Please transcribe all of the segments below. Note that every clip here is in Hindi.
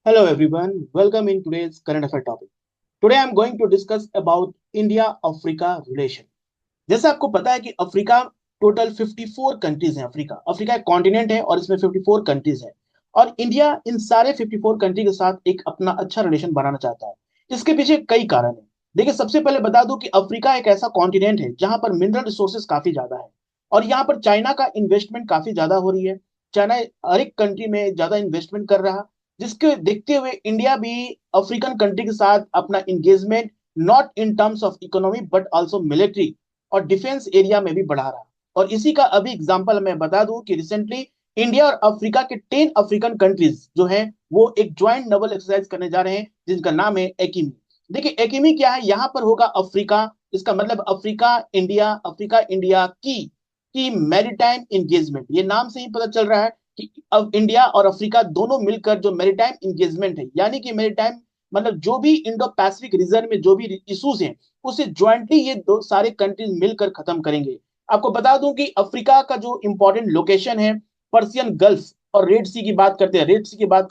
Hello everyone, welcome in today's current affair topic. Today I am going to discuss about India-Africa relation. जैसे आपको पता है कि अफ्रीका टोटल 54 कंट्रीज हैं। अफ्रीका अफ्रीका एक कॉन्टिनेंट है और इसमें 54 कंट्रीज हैं। और इंडिया इन सारे 54 कंट्री के साथ एक अपना अच्छा रिलेशन बनाना चाहता है। इसके पीछे कई कारण हैं। देखिए, सबसे पहले बता दूं कि अफ्रीका एक ऐसा कॉन्टिनेंट है जहां पर मिनरल रिसोर्सेज काफी ज्यादा है। और यहाँ पर चाइना का इन्वेस्टमेंट काफी ज्यादा हो रही है। चाइना हर एक कंट्री में ज्यादा इन्वेस्टमेंट कर रहा, जिसके देखते हुए इंडिया भी अफ्रीकन कंट्री के साथ अपना engagement not in terms of economy but also military और डिफेंस एरिया में भी बढ़ा रहा। और इसी का अभी एग्जांपल मैं बता दूं कि रिसेंटली इंडिया और अफ्रीका के 10 अफ्रीकन कंट्रीज जो हैं वो एक ज्वाइंट नवल एक्सरसाइज करने जा रहे हैं जिनका नाम है एकिमी। देखिए, एकिमी क्या है? यहाँ पर होगा अफ्रीका, इसका मतलब अफ्रीका इंडिया की मैरीटाइम इंगेजमेंट। ये नाम से ही पता चल रहा है कि अब इंडिया और अफ्रीका दोनों मिलकर जो मैरीटाइम इंगेजमेंट है, यानी कि मैरीटाइम मतलब जो भी इंडो पैसिफिक रीजन में जो भी इश्यूज हैं उसे ज्वाइंटली ये दो सारे कंट्रीज मिलकर खत्म करेंगे। आपको बता दूं कि अफ्रीका का जो इंपॉर्टेंट लोकेशन है पर्सियन गल्फ और रेड सी की बात करते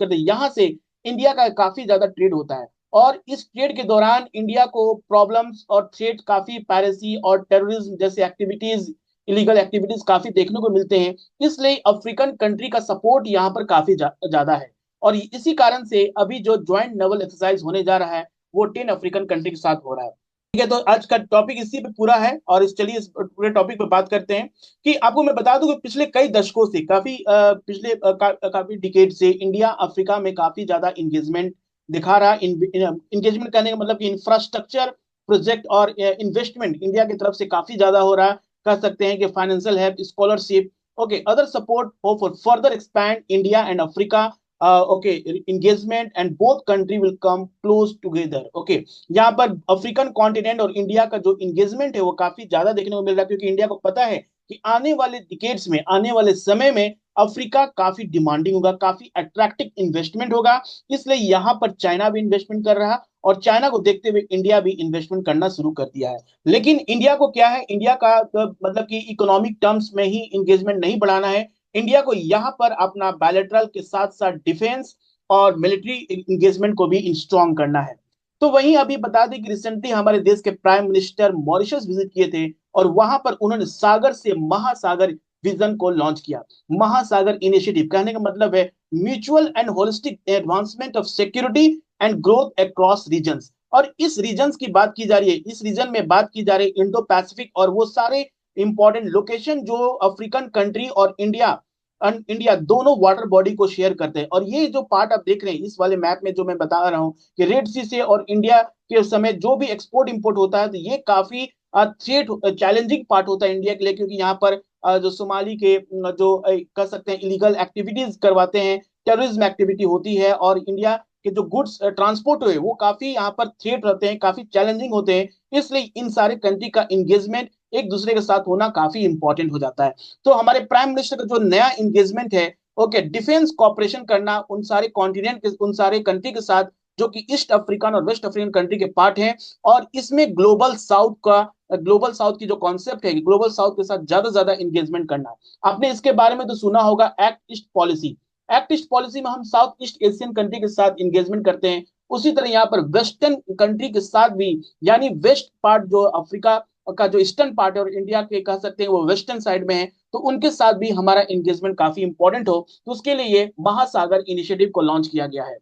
हैं, यहाँ से इंडिया का काफी ज्यादा ट्रेड होता है। और इस ट्रेड के दौरान इंडिया को प्रॉब्लम्स और थ्रेट काफी पायरेसी और टेररिज्म जैसे एक्टिविटीज, इलीगल एक्टिविटीज काफी देखने को मिलते हैं। इसलिए अफ्रीकन कंट्री का सपोर्ट यहाँ पर काफी ज्यादा है। और इसी कारण से अभी जो ज्वाइंट नेवल एक्सरसाइज होने जा रहा है वो 10 अफ्रीकन कंट्री के साथ हो रहा है। ठीक है, तो आज का टॉपिक इसी पे पूरा है और चलिए इस पूरे टॉपिक पे बात करते हैं। कि आपको मैं बता दूं कि पिछले कई दशकों से काफी डिकेड से इंडिया अफ्रीका में काफी ज्यादा इंगेजमेंट दिखा रहा। इंगेजमेंट करने का मतलब कि इंफ्रास्ट्रक्चर प्रोजेक्ट और इन्वेस्टमेंट इंडिया की तरफ से काफी ज्यादा हो रहा है। कह सकते हैं कि financial help, scholarship, okay, other support हो for further expand India and Africa engagement and both country will come close together. Okay, यहाँ पर अफ्रीकन कॉन्टिनेंट और इंडिया का जो इंगेजमेंट है वो काफी ज्यादा देखने को मिल रहा है, क्योंकि इंडिया को पता है कि आने वाले डिकेड्स में, आने वाले समय में अफ्रीका काफी डिमांडिंग होगा, काफी अट्रैक्टिव इन्वेस्टमेंट होगा। इसलिए यहाँ पर चाइना भी इन्वेस्टमेंट कर रहा और चाइना को देखते हुए इंडिया भी इन्वेस्टमेंट करना शुरू कर दिया है। लेकिन इंडिया को क्या है, इंडिया का मतलब कि इकोनॉमिक टर्म्स में ही इंगेजमेंट नहीं बढ़ाना है। इंडिया को यहाँ पर अपना बायलैटरल के साथ साथ डिफेंस और मिलिट्री इंगेजमेंट को भी स्ट्रॉन्ग करना है। तो वहीं अभी बता दें कि रिसेंटली हमारे देश के प्राइम मिनिस्टर मॉरिशस विजिट किए थे और वहां पर उन्होंने सागर से महासागर विजन को लॉन्च किया। महासागर इनिशिएटिव कहने का मतलब है mutual and holistic advancement of security and growth across regions. और इस रीजन्स की बात की जा रही है, इस रीजन में बात की जा रही है इंडो पैसिफिक और वो सारे इंपॉर्टेंट लोकेशन जो अफ्रीकन कंट्री और इंडिया दोनों वाटर बॉडी को शेयर करते हैं। और ये जो पार्ट आप देख रहे हैं इस वाले मैप में जो मैं बता रहा हूँ कि रेड सी से और इंडिया के समय जो भी एक्सपोर्ट इंपोर्ट होता है तो ये काफी थ्रेट चैलेंजिंग पार्ट होता है इंडिया के लिए, क्योंकि यहाँ पर जो सोमाली के जो कह सकते हैं इलीगल एक्टिविटीज करवाते हैं, टेररिज्म एक्टिविटी होती है और इंडिया के जो गुड्स ट्रांसपोर्ट हुए वो काफी यहाँ पर थ्रेट रहते हैं, काफी चैलेंजिंग होते हैं। इसलिए इन सारे कंट्री का इंगेजमेंट एक दूसरे के साथ होना काफी इंपॉर्टेंट हो जाता है। तो हमारे प्राइम मिनिस्टर का जो नया इंगेजमेंट है, ओके, डिफेंस कॉपरेशन करना उन सारे कॉन्टिनेंट के, उन सारे कंट्री के साथ जो कि ईस्ट अफ्रीकन और वेस्ट अफ्रीकन कंट्री के पार्ट हैं। और इसमें ग्लोबल साउथ की जो कॉन्सेप्ट है कि ग्लोबल साउथ के साथ ज्यादा इंगेजमेंट करना। आपने इसके बारे में तो सुना होगा, act east policy. Act east policy में हम साउथ ईस्ट एशियन कंट्री के साथ इंगेजमेंट करते हैं। उसी तरह यहाँ पर वेस्टर्न कंट्री के साथ भी, यानी वेस्ट पार्ट जो अफ्रीका का जो ईस्टर्न पार्ट है और इंडिया के कह सकते हैं वो वेस्टर्न साइड में है, तो उनके साथ भी हमारा एंगेजमेंट काफी इंपॉर्टेंट हो, तो उसके लिए ये महासागर इनिशिएटिव को लॉन्च किया गया है।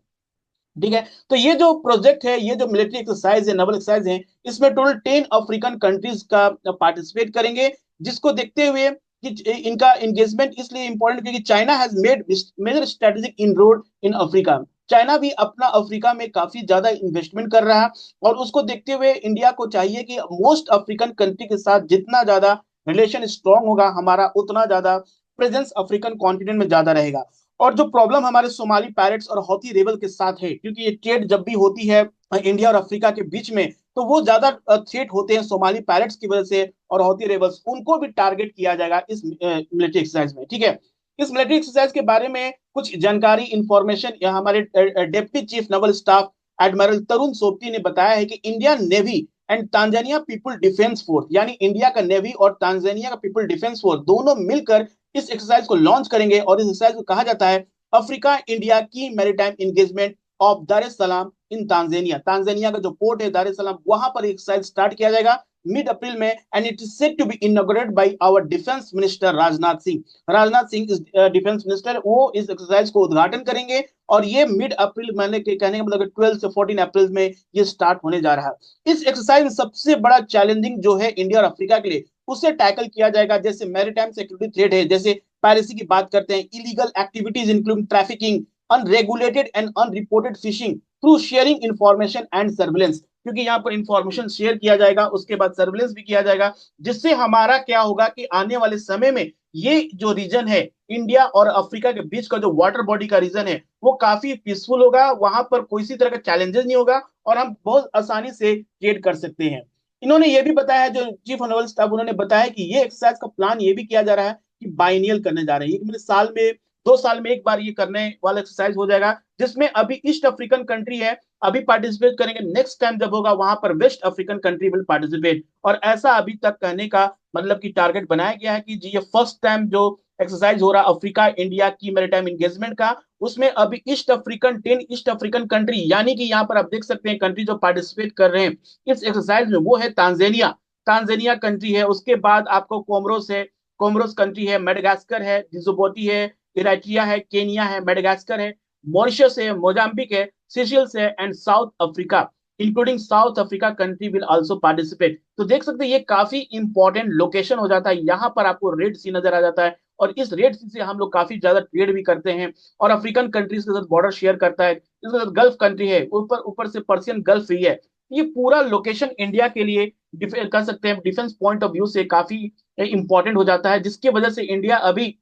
ठीक है, तो ये जो प्रोजेक्ट है, ये जो मिलिट्री एक्सरसाइज है, नवल एक्सरसाइज है, इसमें टोटल 10 अफ्रीकन कंट्रीज का पार्टिसिपेट करेंगे। जिसको देखते हुए कि इनका एंगेजमेंट इसलिए इंपॉर्टेंट क्योंकि China has made major strategic inroad in Africa. China भी अपना अफ्रीका में काफी ज्यादा इन्वेस्टमेंट कर रहा है और उसको देखते हुए इंडिया को चाहिए कि मोस्ट अफ्रीकन कंट्री के साथ जितना ज्यादा रिलेशन स्ट्रांग होगा हमारा, उतना ज्यादा प्रेजेंस अफ्रीकन कॉन्टिनेंट में ज्यादा रहेगा। और जो प्रॉब्लम हमारे सोमाली पायरेट्स और हौथी रेबल के साथ है, क्योंकि ये ट्रेड जब भी होती है इंडिया और अफ्रीका के बीच में, तो वो ज्यादा थ्रेट होते हैं सोमाली पायरेट्स की वजह से और हौथी रेबल्स, उनको भी टारगेट किया जाएगा इस मिलिट्री एक्सरसाइज में। ठीक है, इस मिलिट्री एक्सरसाइज के बारे में कुछ जानकारी इंफॉर्मेशन हमारे deputy chief naval staff admiral Tarun Sobti ने बताया है कि Indian Navy and Tanzania people defence force, यानी इंडिया का नेवी और तांजानिया का पीपल डिफेंस फोर्स दोनों मिलकर इस एक्सरसाइज को लॉन्च करेंगे। और इस एक्सरसाइज को कहा जाता है अफ्रीका इंडिया की मैरीटाइम इंगेजमेंट ऑफ दार एस सलाम इन तांजानिया। तांजानिया का जो पोर्ट है दार एस सलाम, वहां पर एक्सरसाइज स्टार्ट किया जाएगा मिड अप्रैल में, and it is set to be inaugurated by our defence minister Rajnath Singh. Rajnath Singh is defence minister, वो इस एक्सरसाइज को उद्घाटन करेंगे, और ये मिड अप्रैल महीने के कहने का मतलब 12 से 14 अप्रैल में ये स्टार्ट होने जा रहा है। इस एक्सरसाइज में सबसे बड़ा चैलेंजिंग जो है इंडिया और अफ्रीका के लिए, उसे टैकल किया जाएगा। जैसे मैरीटाइम सिक्योरिटी थ्रेट है, जैसे पायरेसी की बात करते हैं, illegal activities including trafficking, unregulated and unreported fishing through sharing information and surveillance, क्योंकि यहाँ पर इंफॉर्मेशन शेयर किया जाएगा, उसके बाद सर्विलेंस भी किया जाएगा, जिससे हमारा क्या होगा कि आने वाले समय में ये जो रीजन है इंडिया और अफ्रीका के बीच का जो वाटर बॉडी का रीजन है वो काफी पीसफुल होगा, वहां पर कोई सी तरह का चैलेंजेस नहीं होगा, और हम बहुत आसानी से ट्रेड कर सकते हैं। इन्होंने ये भी बताया, जो चीफ ऑफ नेवल स्टाफ उन्होंने बताया कि ये एक्सरसाइज का प्लान ये भी किया जा रहा है कि बाइनियल करने जा रहे हैं, मतलब साल में 2 साल में एक बार ये करने वाला एक्सरसाइज हो जाएगा, जिसमें अभी ईस्ट अफ्रीकन कंट्री है अभी पार्टिसिपेट करेंगे, नेक्स्ट टाइम जब होगा वहां पर West African country will participate. और ऐसा अभी तक कहने का मतलब कि टारगेट बनाया गया है कि जी ये फर्स्ट टाइम जो एक्सरसाइज हो रहा अफ्रीका इंडिया की मैरीटाइम एंगेजमेंट का, उसमें अभी east African 10 east African country, यानी कि यहाँ पर आप देख सकते हैं कंट्री जो पार्टिसिपेट कर रहे हैं इस एक्सरसाइज में, वो है तांजानिया। तांजानिया कंट्री है, उसके बाद आपको कोमरोस है, कोमरोस कंट्री है, मेडागास्कर है, डिजिबोटी है, इरिट्रिया है, केनिया है, मेडागास्कर है, मॉरिशस है, मोजाम्बिक है, सिशल्स है, and south Africa, including south Africa country will also participate. तो देख सकते हैं ये काफी इंपॉर्टेंट लोकेशन हो जाता है, यहाँ पर आपको रेड सी नजर आ जाता है, और इस रेड सी से हम लोग काफी ज्यादा ट्रेड भी करते हैं, और अफ्रीकन कंट्रीज के साथ बॉर्डर शेयर करता है, इसके साथ गल्फ कंट्री है, ऊपर ऊपर से पर्सियन गल्फ ही है। ये पूरा लोकेशन इंडिया के लिए कह सकते हैं डिफेंस पॉइंट ऑफ व्यू से काफी इंपॉर्टेंट हो जाता है, जिसकी वजह से इंडिया अभी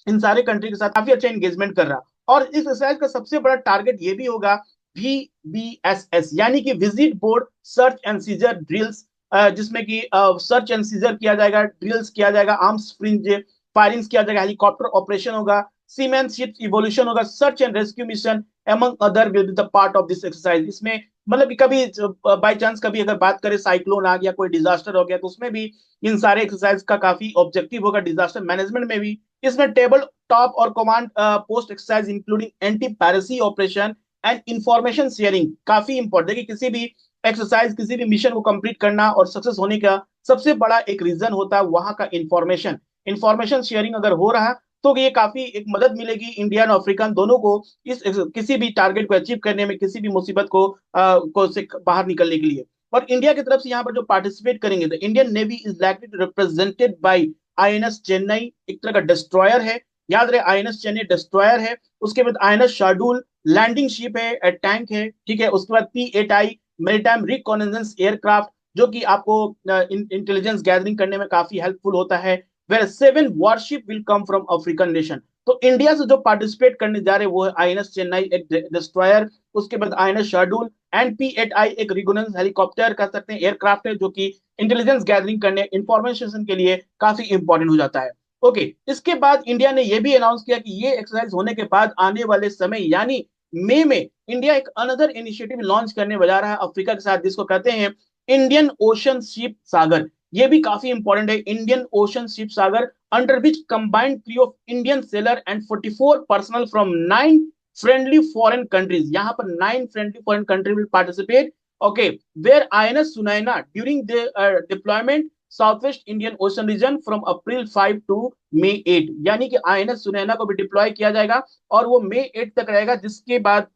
इन सारे कंट्री के साथ काफी अच्छा एंगेजमेंट कर रहा। और इस एक्सरसाइज का सबसे बड़ा टारगेट ये भी होगा VBSS, यानी कि visit board search and seizure drills, जिसमें कि सर्च एंड सीजर किया जाएगा, ड्रिल्स किया जाएगा, आर्म्स फ्रिंज फायरिंग किया जाएगा, हेलीकॉप्टर ऑपरेशन होगा, सीमैन शिप इवोल्यूशन होगा, search and rescue mission among other will be the part of this exercise. इसमें मतलब कि कभी बाई चांस कभी अगर बात करें साइक्लोन आ गया, कोई डिजास्टर हो गया, तो उसमें भी इन सारे एक्सरसाइज का काफी ऑब्जेक्टिव होगा, डिजास्टर मैनेजमेंट में भी। इसमें टेबल टॉप और command post exercise including anti piracy operation and information sharing काफी इंपॉर्टेंट है, कि किसी भी एक्सरसाइज किसी भी मिशन को कंप्लीट करना और सक्सेस होने का सबसे बड़ा एक रीजन होता है वहां का इंफॉर्मेशन। इंफॉर्मेशन शेयरिंग अगर हो रहा तो ये काफी एक मदद मिलेगी इंडियन और अफ्रीकन दोनों को इस किसी भी टारगेट को अचीव करने में, किसी भी मुसीबत को से बाहर निकलने के लिए। और इंडिया की तरफ से यहाँ पर जो पार्टिसिपेट करेंगे, the Indian navy is likely to represented by INS Chennai, एक तरह का डिस्ट्रॉयर है, याद रहे आईएनएस चेन्नई डिस्ट्रॉयर है। उसके बाद आईएनएस शार्दुल लैंडिंग शिप है, टैंक है, ठीक है। उसके बाद P8I मैरीटाइम रिकॉनेजेंस एयरक्राफ्ट, जो कि आपको इंटेलिजेंस गैदरिंग करने में काफी हेल्पफुल होता है। Where 7 warship will come from African nation. तो इंडिया से जो पार्टिसिपेट करने जा रहे हैं वो है आईएनएस चेन्नई एक डिस्ट्रॉयर, उसके बाद आईएनएस शार्दुल, एंड P8I एक रिकॉनेजेंस हेलीकॉप्टर कह सकते हैं एयरक्राफ्ट है, जो कि इंटेलिजेंस गैदरिंग करने इंफॉर्मेशन के लिए काफी इंपॉर्टेंट हो जाता है। ओके, इसके बाद इंडिया ने यह भी अनाउंस किया कि ये एक्सरसाइज होने के बाद आने वाले समय यानी मई में इंडिया एक अनदर इनिशिएटिव लॉन्च करने जा रहा है अफ्रीका के साथ, जिसको कहते हैं इंडियन ओशन शिप सागर। ये भी काफी इंपॉर्टेंट है, Indian Ocean ship Sagar, under which combined crew of Indian sailor and 44 personnel from 9 friendly foreign countries. यहाँ पर 9 friendly foreign country will participate. Okay, where INS Sunaina during the deployment south west Indian Ocean region from April 5 to May 8, यानी कि आईएनएस सुनैना को भी डिप्लॉय किया जाएगा और वो मई 8 तक रहेगा। जिसके बाद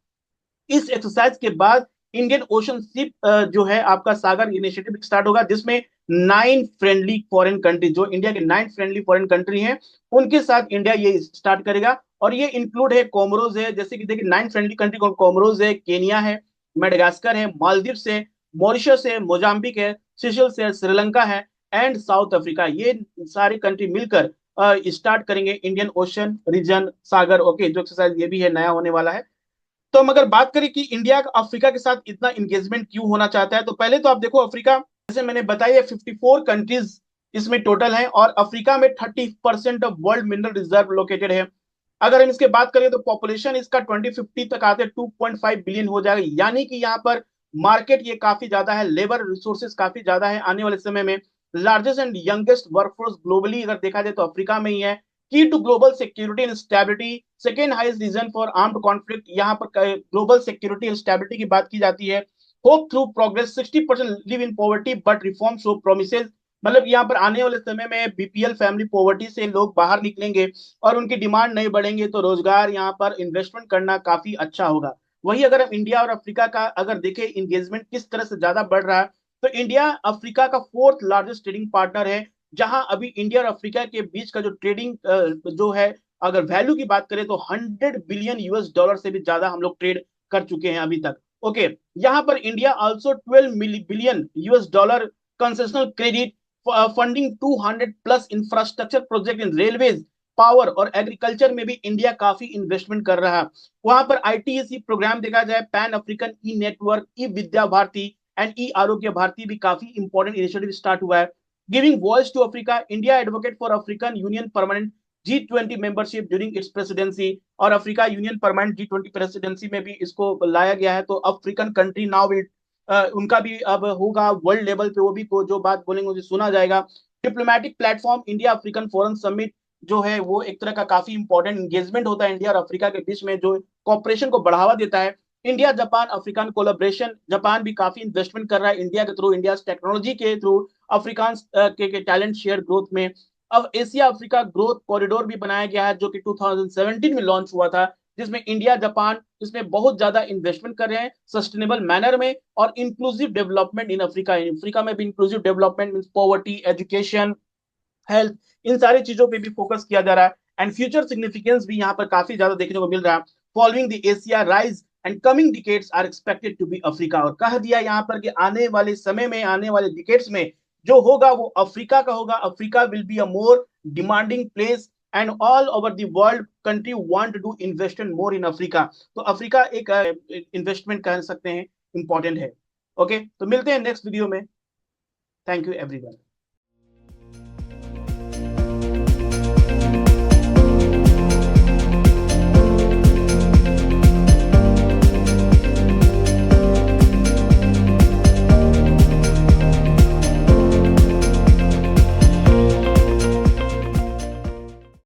इस एक्सरसाइज के बाद इंडियन ओशन शिप जो है आपका सागर इनिशिएटिव स्टार्ट होगा, जिसमें 9 फ्रेंडली फॉरेन कंट्री, जो इंडिया के 9 फ्रेंडली फॉरेन कंट्री हैं, उनके साथ इंडिया ये स्टार्ट करेगा। और ये इंक्लूड है कोमरोज है, जैसे कि देखिए 9 फ्रेंडली कंट्री कोमरोज है, केनिया है, मेडागास्कर है, मालदीव्स है, मॉरिशस है, मोजाम्बिक है, सिशल्स है, श्रीलंका है, एंड साउथ अफ्रीका। ये सारी कंट्री मिलकर स्टार्ट करेंगे इंडियन ओशन रीजन सागर। ओके, जो एक्सरसाइज ये भी है नया होने वाला है। तो हम अगर बात करें कि इंडिया अफ्रीका के साथ इतना इंगेजमेंट क्यों होना चाहता है, तो पहले तो आप देखो अफ्रीका, जैसे मैंने बताया 54 कंट्रीज इसमें टोटल हैं, और अफ्रीका में 30% of world mineral reserve located है। अगर हम इसके बात करें तो पॉपुलेशन इसका 2050 तक आते 2.5 बिलियन हो जाएगा, यानी कि यहाँ पर मार्केट ये काफी ज्यादा है, लेबर रिसोर्सेज काफी ज्यादा है आने वाले समय में। Largest and youngest workforce globally अगर देखा जाए तो अफ्रीका में ही है। Key to global security and stability, second highest region for armed conflict, यहाँ पर ग्लोबल सिक्योरिटी एंड स्टेबिलिटी की बात की जाती है। Hope through progress, 60% live in poverty but reform show promises, मतलब यहाँ पर आने वाले समय में बीपीएल फैमिली पॉवर्टी से लोग बाहर निकलेंगे और उनकी डिमांड नहीं बढ़ेंगे, तो रोजगार यहाँ पर इन्वेस्टमेंट करना काफी अच्छा होगा। वही अगर हम इंडिया और अफ्रीका का अगर देखें इंगेजमेंट किस तरह से ज्यादा बढ़ रहा है, तो इंडिया अफ्रीका का फोर्थ लार्जेस्ट ट्रेडिंग पार्टनर है, जहां अभी इंडिया और अफ्रीका के बीच का जो ट्रेडिंग जो है, अगर वैल्यू की बात करें तो 100 बिलियन यूएस डॉलर से भी ज्यादा हम लोग ट्रेड कर चुके हैं अभी तक। ओके, यहाँ पर India also 12 billion US dollar concessional credit funding 200 plus infrastructure project in railways, power और एग्रीकल्चर में भी इंडिया काफी इन्वेस्टमेंट कर रहा है। वहां पर आईटीसी प्रोग्राम देखा जाए, pan African e network, e Vidya Bharati and e Arogya Bharati भी काफी इंपॉर्टेंट इनिशिएटिव स्टार्ट हुआ है। Giving voice to Africa, India advocate for African Union permanent G20 membership during its presidency, और Africa Union permanent G20 presidency में भी इसको लाया गया है। तो अफ्रीकन कंट्री नाउ विल उनका भी अब होगा वर्ल्ड लेवल पे, वो भी को जो बात बोलेंगे उसे सुना जाएगा। Diplomatic platform, India African forum summit जो है वो एक तरह का काफी इंपॉर्टेंट इंगेजमेंट होता है इंडिया और अफ्रीका के बीच में, जो कॉपरेशन को बढ़ावा देता है। India Japan Afrikaans collaboration, Japan भी काफी इन्वेस्टमेंट कर रहा है इंडिया के थ्रू, इंडिया टेक्नोलॉजी के थ्रू अफ्रीकान के टैलेंट शेयर ग्रोथ में। अब एशिया अफ्रीका ग्रोथ कॉरिडोर भी बनाया गया है, जो कि 2017 में लॉन्च हुआ था, जिसमें इंडिया जापान इसमें बहुत ज्यादा इन्वेस्टमेंट कर रहे हैं सस्टेनेबल मैनर में, और inclusive development in Africa, Africa में भी inclusive development mean poverty, education, health, इन सारी चीजों पे भी फोकस किया जा रहा है। एंड फ्यूचर सिग्निफिकेंस भी यहाँ पर काफी ज्यादा देखने को मिल रहा है। Following the Asia rise and coming decades are expected to be Africa, और कह दिया यहाँ पर कि आने वाले समय में, आने वाले डिकेट्स में जो होगा वो अफ्रीका का होगा। Africa will be a more demanding place and all over the world country want to invest in more in Africa. तो अफ्रीका एक इन्वेस्टमेंट कह सकते हैं इंपॉर्टेंट है। ओके, तो मिलते हैं नेक्स्ट वीडियो में। Thank you everyone.